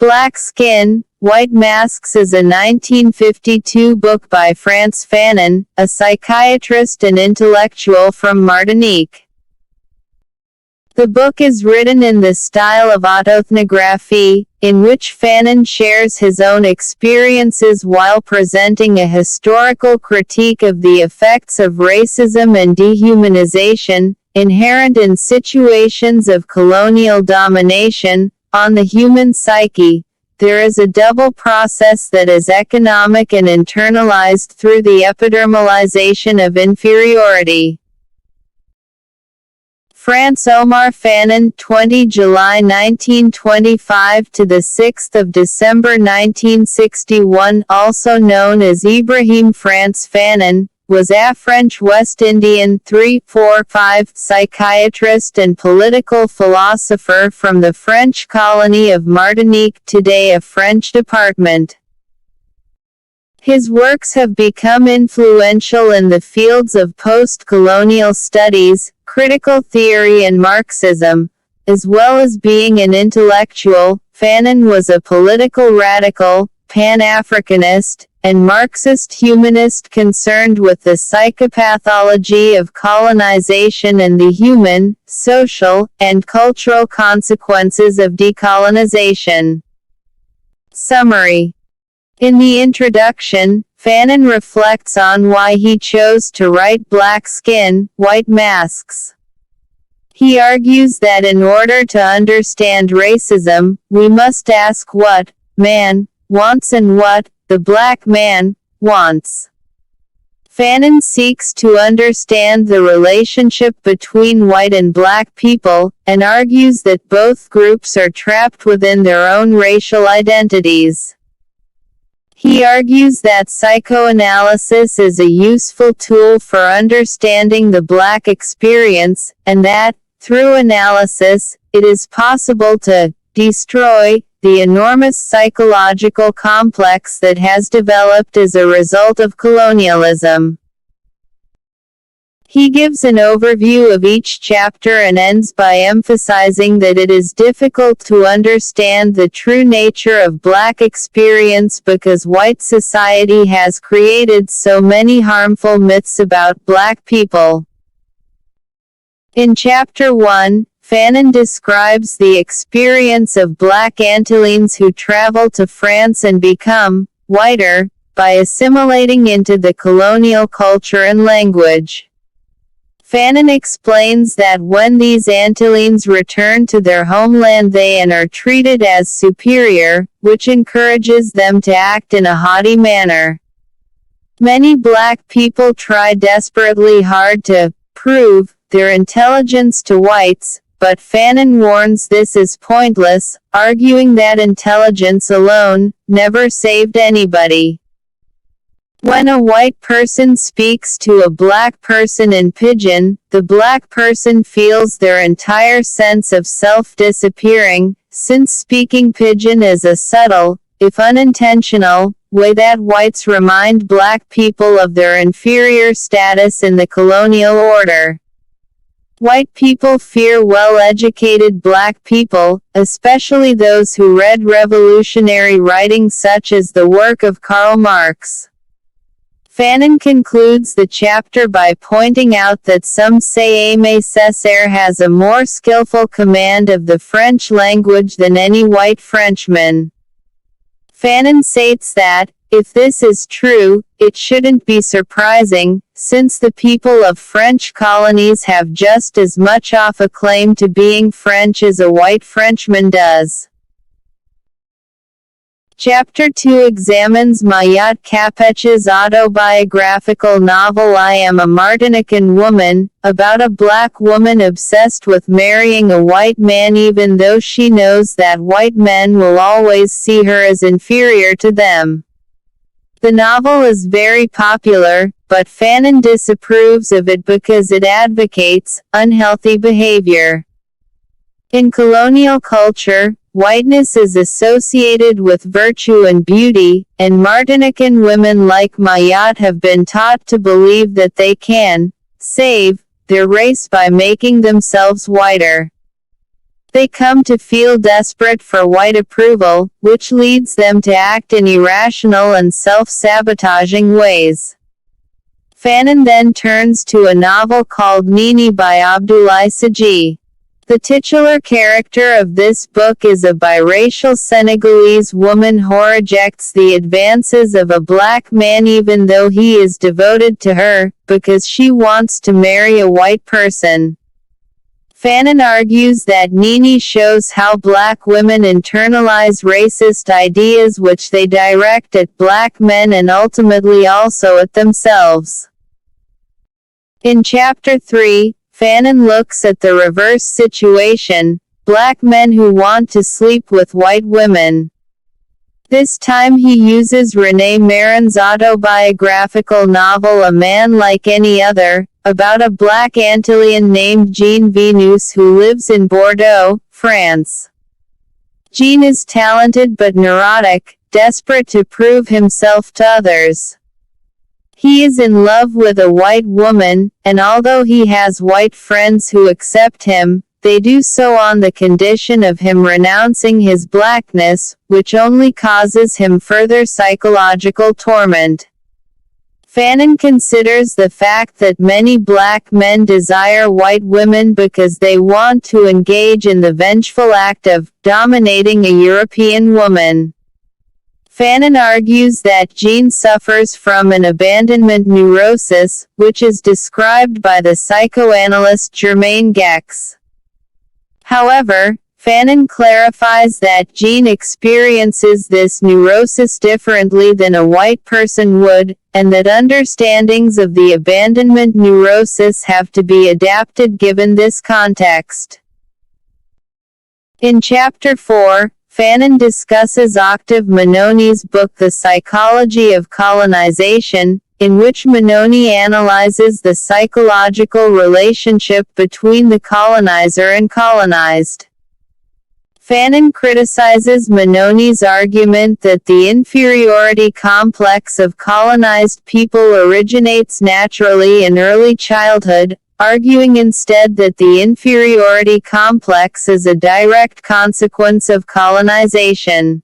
Black Skin, White Masks is a 1952 book by Frantz Fanon, a psychiatrist and intellectual from Martinique. The book is written in the style of autoethnography, in which Fanon shares his own experiences while presenting a historical critique of the effects of racism and dehumanization, inherent in situations of colonial domination, on the human psyche. There is a double process that is economic and internalized through the epidermalization of inferiority. Frantz Omar Fanon, 20 July 1925 to the 6th of December 1961, also known as Ibrahim Frantz Fanon, was a French West Indian 3-4-5 psychiatrist and political philosopher from the French colony of Martinique, today a French department. His works have become influential in the fields of post-colonial studies, critical theory and Marxism. As well as being an intellectual, Fanon was a political radical, Pan-Africanist, and Marxist humanist concerned with the psychopathology of colonization and the human, social, and cultural consequences of decolonization. Summary. In the introduction, Fanon reflects on why he chose to write Black Skin, White Masks. He argues that in order to understand racism, we must ask what man wants and what the black man wants. Fanon seeks to understand the relationship between white and black people, and argues that both groups are trapped within their own racial identities. He argues that psychoanalysis is a useful tool for understanding the black experience, and that, through analysis, it is possible to destroy the enormous psychological complex that has developed as a result of colonialism. He gives an overview of each chapter and ends by emphasizing that it is difficult to understand the true nature of black experience because white society has created so many harmful myths about black people. In Chapter 1, Fanon describes the experience of black Antilleans who travel to France and become whiter by assimilating into the colonial culture and language. Fanon explains that when these Antilleans return to their homeland they are treated as superior, which encourages them to act in a haughty manner. Many black people try desperately hard to prove their intelligence to whites, but Fanon warns this is pointless, arguing that intelligence alone never saved anybody. When a white person speaks to a black person in Pidgin, the black person feels their entire sense of self disappearing, since speaking Pidgin is a subtle, if unintentional, way that whites remind black people of their inferior status in the colonial order. White people fear well-educated black people, especially those who read revolutionary writings such as the work of Karl Marx. Fanon concludes the chapter by pointing out that some say Aimé Césaire has a more skillful command of the French language than any white Frenchman. Fanon states that, if this is true, it shouldn't be surprising, since the people of French colonies have just as much of a claim to being French as a white Frenchman does. Chapter 2 examines Mayat Capetch's autobiographical novel I Am a Martinican Woman, about a black woman obsessed with marrying a white man even though she knows that white men will always see her as inferior to them. The novel is very popular, but Fanon disapproves of it because it advocates unhealthy behavior. In colonial culture, whiteness is associated with virtue and beauty, and Martinican women like Mayat have been taught to believe that they can save their race by making themselves whiter. They come to feel desperate for white approval, which leads them to act in irrational and self-sabotaging ways. Fanon then turns to a novel called Nini by Abdoulaye Sadji. The titular character of this book is a biracial Senegalese woman who rejects the advances of a black man even though he is devoted to her, because she wants to marry a white person. Fanon argues that Nini shows how black women internalize racist ideas which they direct at black men and ultimately also at themselves. In Chapter 3, Fanon looks at the reverse situation, black men who want to sleep with white women. This time he uses René Marin's autobiographical novel A Man Like Any Other, about a black Antillean named Jean Venus who lives in Bordeaux, France. Jean is talented but neurotic, desperate to prove himself to others. He is in love with a white woman, and although he has white friends who accept him, they do so on the condition of him renouncing his blackness, which only causes him further psychological torment. Fanon considers the fact that many black men desire white women because they want to engage in the vengeful act of dominating a European woman. Fanon argues that Jean suffers from an abandonment neurosis, which is described by the psychoanalyst Germaine Gex. However, Fanon clarifies that Jean experiences this neurosis differently than a white person would, and that understandings of the abandonment neurosis have to be adapted given this context. In Chapter 4, Fanon discusses Octave Manoni's book The Psychology of Colonization, in which Manoni analyzes the psychological relationship between the colonizer and colonized. Fanon criticizes Manoni's argument that the inferiority complex of colonized people originates naturally in early childhood, arguing instead that the inferiority complex is a direct consequence of colonization.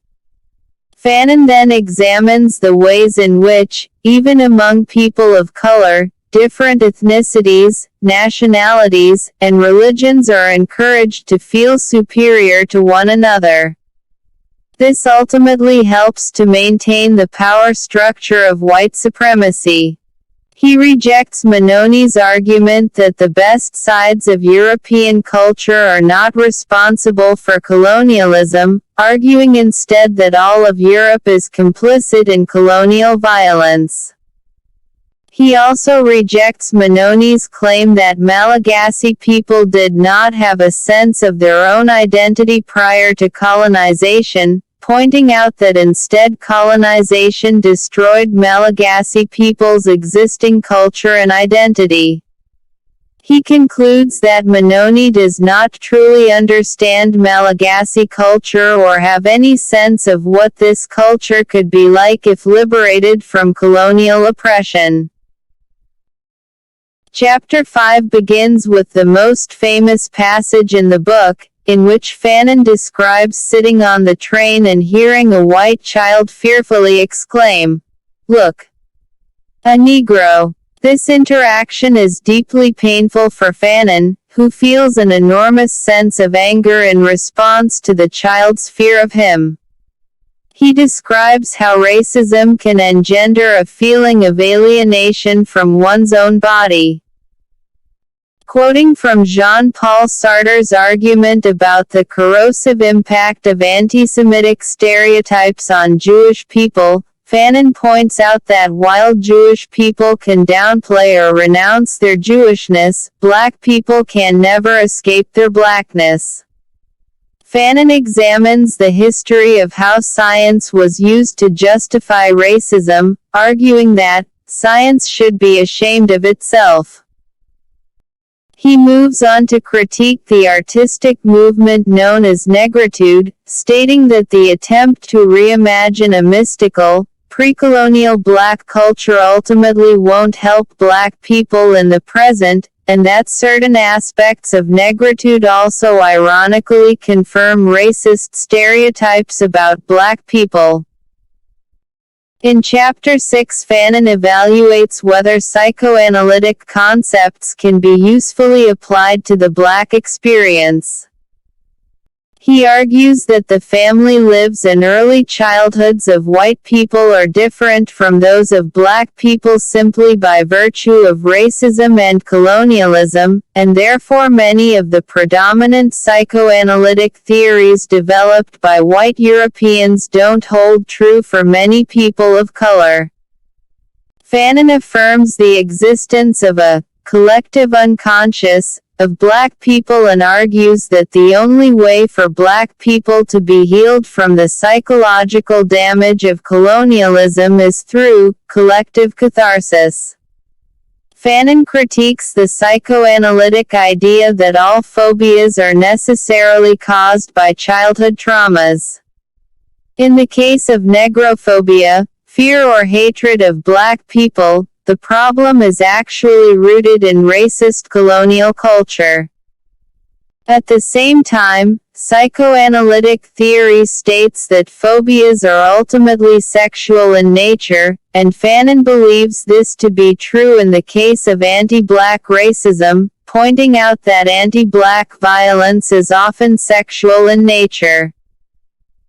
Fanon then examines the ways in which, even among people of color, different ethnicities, nationalities, and religions are encouraged to feel superior to one another. This ultimately helps to maintain the power structure of white supremacy. He rejects Manoni's argument that the best sides of European culture are not responsible for colonialism, arguing instead that all of Europe is complicit in colonial violence. He also rejects Manoni's claim that Malagasy people did not have a sense of their own identity prior to colonization, pointing out that instead colonization destroyed Malagasy people's existing culture and identity. He concludes that Manoni does not truly understand Malagasy culture or have any sense of what this culture could be like if liberated from colonial oppression. Chapter 5 begins with the most famous passage in the book, in which Fanon describes sitting on the train and hearing a white child fearfully exclaim, "Look! A Negro!" This interaction is deeply painful for Fanon, who feels an enormous sense of anger in response to the child's fear of him. He describes how racism can engender a feeling of alienation from one's own body. Quoting from Jean-Paul Sartre's argument about the corrosive impact of anti-Semitic stereotypes on Jewish people, Fanon points out that while Jewish people can downplay or renounce their Jewishness, black people can never escape their blackness. Fanon examines the history of how science was used to justify racism, arguing that science should be ashamed of itself. He moves on to critique the artistic movement known as negritude, stating that the attempt to reimagine a mystical, pre-colonial black culture ultimately won't help black people in the present, and that certain aspects of negritude also ironically confirm racist stereotypes about black people. In Chapter 6, Fanon evaluates whether psychoanalytic concepts can be usefully applied to the black experience. He argues that the family lives and early childhoods of white people are different from those of black people simply by virtue of racism and colonialism, and therefore many of the predominant psychoanalytic theories developed by white Europeans don't hold true for many people of color. Fanon affirms the existence of a collective unconscious of black people and argues that the only way for black people to be healed from the psychological damage of colonialism is through collective catharsis. Fanon critiques the psychoanalytic idea that all phobias are necessarily caused by childhood traumas. In the case of negrophobia, fear or hatred of black people, the problem is actually rooted in racist colonial culture. At the same time, psychoanalytic theory states that phobias are ultimately sexual in nature, and Fanon believes this to be true in the case of anti-black racism, pointing out that anti-black violence is often sexual in nature.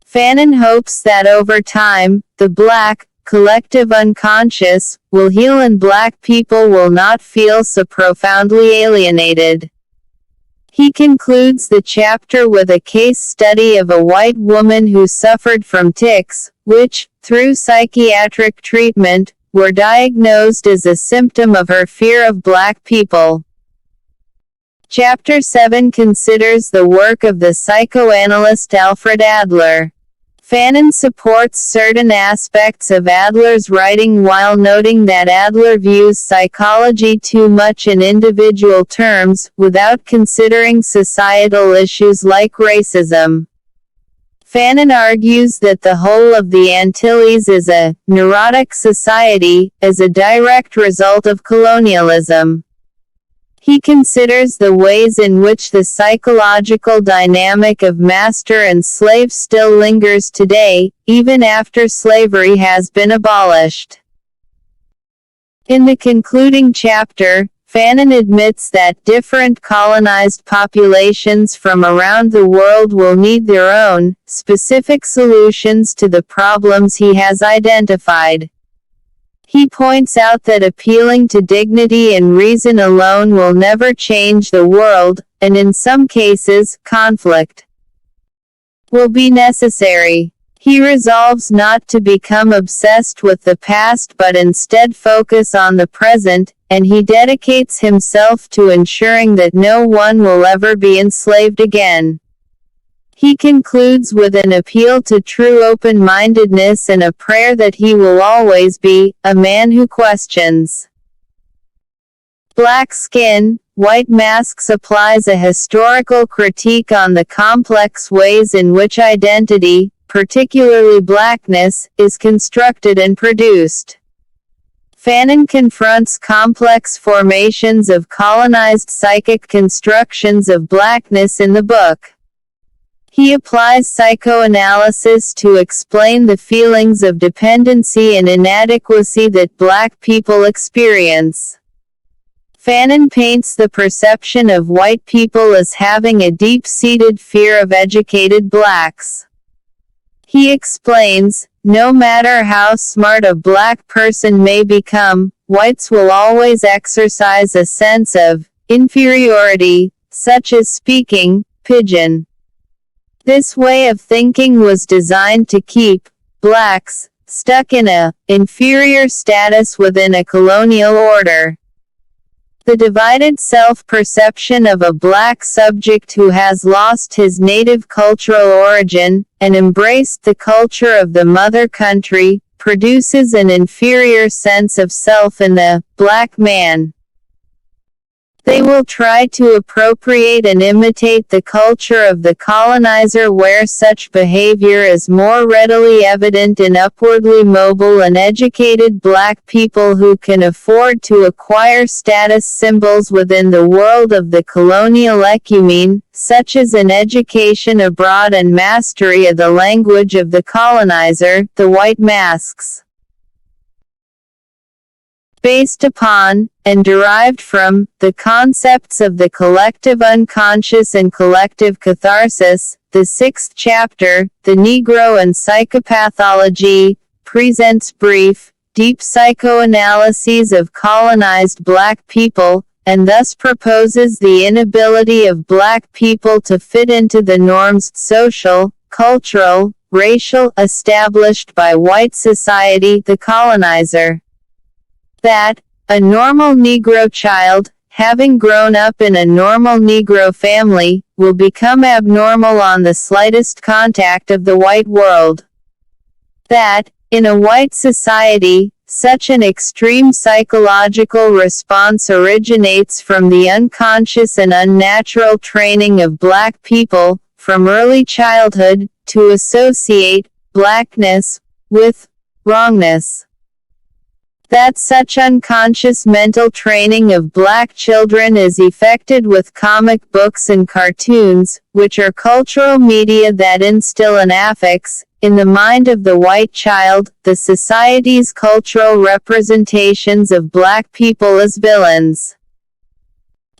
Fanon hopes that over time, the black, collective unconscious, will heal and black people will not feel so profoundly alienated. He concludes the chapter with a case study of a white woman who suffered from tics, which, through psychiatric treatment, were diagnosed as a symptom of her fear of black people. Chapter 7 considers the work of the psychoanalyst Alfred Adler. Fanon supports certain aspects of Adler's writing while noting that Adler views psychology too much in individual terms, without considering societal issues like racism. Fanon argues that the whole of the Antilles is a neurotic society, as a direct result of colonialism. He considers the ways in which the psychological dynamic of master and slave still lingers today, even after slavery has been abolished. In the concluding chapter, Fanon admits that different colonized populations from around the world will need their own, specific solutions to the problems he has identified. He points out that appealing to dignity and reason alone will never change the world, and in some cases, conflict will be necessary. He resolves not to become obsessed with the past but instead focus on the present, and he dedicates himself to ensuring that no one will ever be enslaved again. He concludes with an appeal to true open-mindedness and a prayer that he will always be a man who questions. Black Skin, White Masks applies a historical critique on the complex ways in which identity, particularly blackness, is constructed and produced. Fanon confronts complex formations of colonized psychic constructions of blackness in the book. He applies psychoanalysis to explain the feelings of dependency and inadequacy that black people experience. Fanon paints the perception of white people as having a deep-seated fear of educated blacks. He explains, no matter how smart a black person may become, whites will always exercise a sense of inferiority, such as speaking pidgin. This way of thinking was designed to keep blacks stuck in a inferior status within a colonial order. The divided self-perception of a black subject who has lost his native cultural origin, and embraced the culture of the mother country, produces an inferior sense of self in the black man. They will try to appropriate and imitate the culture of the colonizer, where such behavior is more readily evident in upwardly mobile and educated black people who can afford to acquire status symbols within the world of the colonial ecumene, such as an education abroad and mastery of the language of the colonizer, the white masks. Based upon, and derived from, the concepts of the collective unconscious and collective catharsis, the sixth chapter, The Negro and Psychopathology, presents brief, deep psychoanalyses of colonized black people, and thus proposes the inability of black people to fit into the norms, social, cultural, racial, established by white society, the colonizer. That, a normal Negro child, having grown up in a normal Negro family, will become abnormal on the slightest contact of the white world. That, in a white society, such an extreme psychological response originates from the unconscious and unnatural training of black people, from early childhood, to associate blackness with wrongness. That such unconscious mental training of black children is effected with comic books and cartoons, which are cultural media that instill an affix, in the mind of the white child, the society's cultural representations of black people as villains.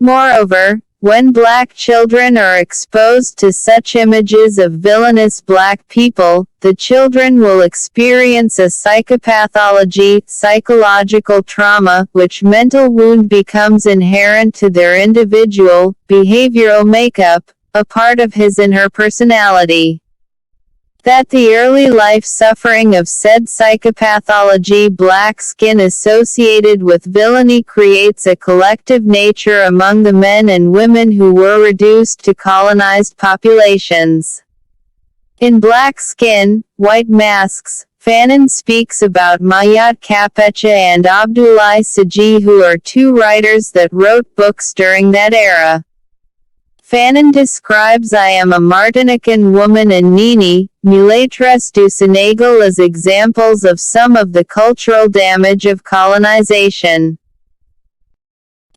Moreover, when black children are exposed to such images of villainous black people, the children will experience a psychopathology, psychological trauma, which mental wound becomes inherent to their individual, behavioral makeup, a part of his and her personality. That the early life suffering of said psychopathology, black skin associated with villainy, creates a collective nature among the men and women who were reduced to colonized populations. In Black Skin, White Masks, Fanon speaks about Mayat Kapecha and Abdoulaye Sadji, who are two writers that wrote books during that era. Fanon describes I Am a Martinican Woman and Nini, Mulatresse du Senegal as examples of some of the cultural damage of colonization.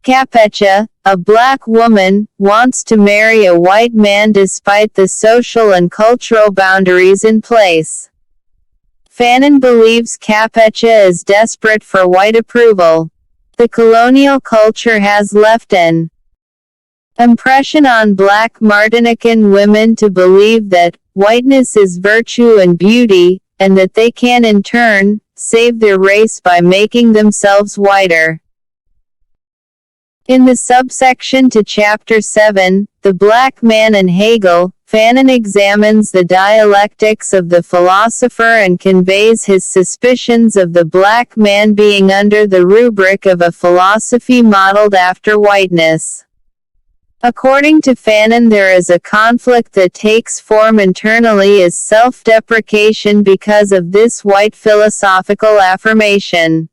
Kapecha, a black woman, wants to marry a white man despite the social and cultural boundaries in place. Fanon believes Kapecha is desperate for white approval. The colonial culture has left an impression on black Martinican women to believe that whiteness is virtue and beauty, and that they can in turn save their race by making themselves whiter. In the subsection to Chapter 7, The Black Man and Hegel, Fanon examines the dialectics of the philosopher and conveys his suspicions of the black man being under the rubric of a philosophy modeled after whiteness. According to Fanon, there is a conflict that takes form internally as self-deprecation because of this white philosophical affirmation.